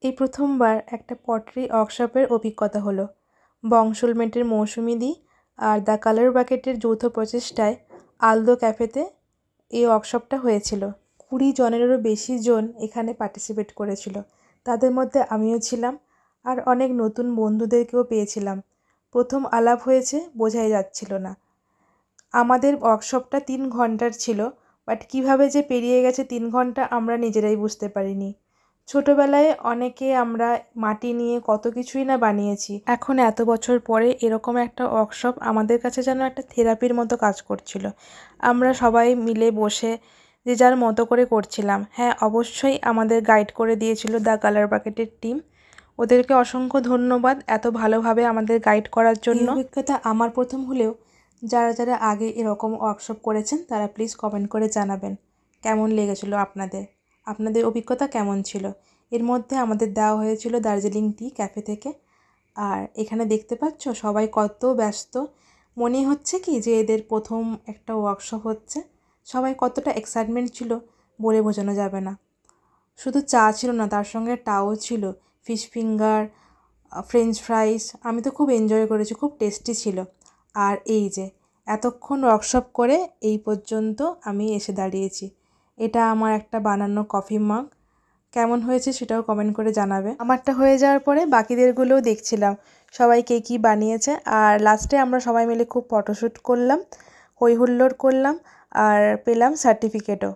এই প্রথমবার একটা পটরি ওয়ার্কশপের অভিজ্ঞতা হলো। বংশুলমেটের মৌসুমীদি আর দ্য কালার বাকেটের যৌথ প্রচেষ্টায় আলদো ক্যাফেতে এই ওয়ার্কশপটা হয়েছিল। 20 জনেরও বেশি জন এখানে পার্টিসিপেট করেছিল। তাদের মধ্যে আমিও ছিলাম আর অনেক নতুন বন্ধুদেরকেও পেয়েছিলাম। প্রথম আলাপ হয়েছে বোঝাই যাচ্ছিল না। আমাদের ওয়ার্কশপটা 3 ঘন্টার ছিল, বাট কীভাবে যে পেরিয়ে গেছে 3 ঘন্টা আমরা নিজেরাই বুঝতে পারিনি। ছোটোবেলায় অনেকে আমরা মাটি নিয়ে কত কিছুই না বানিয়েছি। এখন এত বছর পরে এরকম একটা ওয়ার্কশপ আমাদের কাছে যেন একটা থেরাপির মতো কাজ করছিল। আমরা সবাই মিলে বসে যে যার মতো করে করছিলাম। হ্যাঁ, অবশ্যই আমাদের গাইড করে দিয়েছিল দ্য কালার বাকেটের টিম। ওদেরকে অসংখ্য ধন্যবাদ এত ভালোভাবে আমাদের গাইড করার জন্য। এই অভিজ্ঞতা আমার প্রথম হলেও যারা যারা আগে এরকম ওয়ার্কশপ করেছেন তারা প্লিজ কমেন্ট করে জানাবেন কেমন লেগেছিল আপনাদের, আপনাদের অভিজ্ঞতা কেমন ছিল। এর মধ্যে আমাদের দেওয়া হয়েছিল দার্জিলিং টি ক্যাফে থেকে। আর এখানে দেখতে পাচ্ছ সবাই কত ব্যস্ত, মনে হচ্ছে কি যে এদের প্রথম একটা ওয়ার্কশপ হচ্ছে। সবাই কতটা এক্সাইটমেন্ট ছিল বলে বোঝানো যাবে না। শুধু চা ছিল না, তার সঙ্গে টাও ছিল, ফিশ ফিঙ্গার, ফ্রেঞ্চ ফ্রাইস। আমি তো খুব এনজয় করেছি, খুব টেস্টি ছিল। আর এই যে এতক্ষণ ওয়ার্কশপ করে এই পর্যন্ত আমি এসে দাঁড়িয়েছি। এটা আমার একটা বানানো কফি মাগ। কেমন হয়েছে সেটাও কমেন্ট করে জানাবে। আমারটা হয়ে যাওয়ার পরে বাকিদেরগুলোও দেখছিলাম সবাই কে কী বানিয়েছে। আর লাস্টে আমরা সবাই মিলে খুব ফটোশ্যুট করলাম, হই হুল্লোড় করলাম আর পেলাম সার্টিফিকেটও।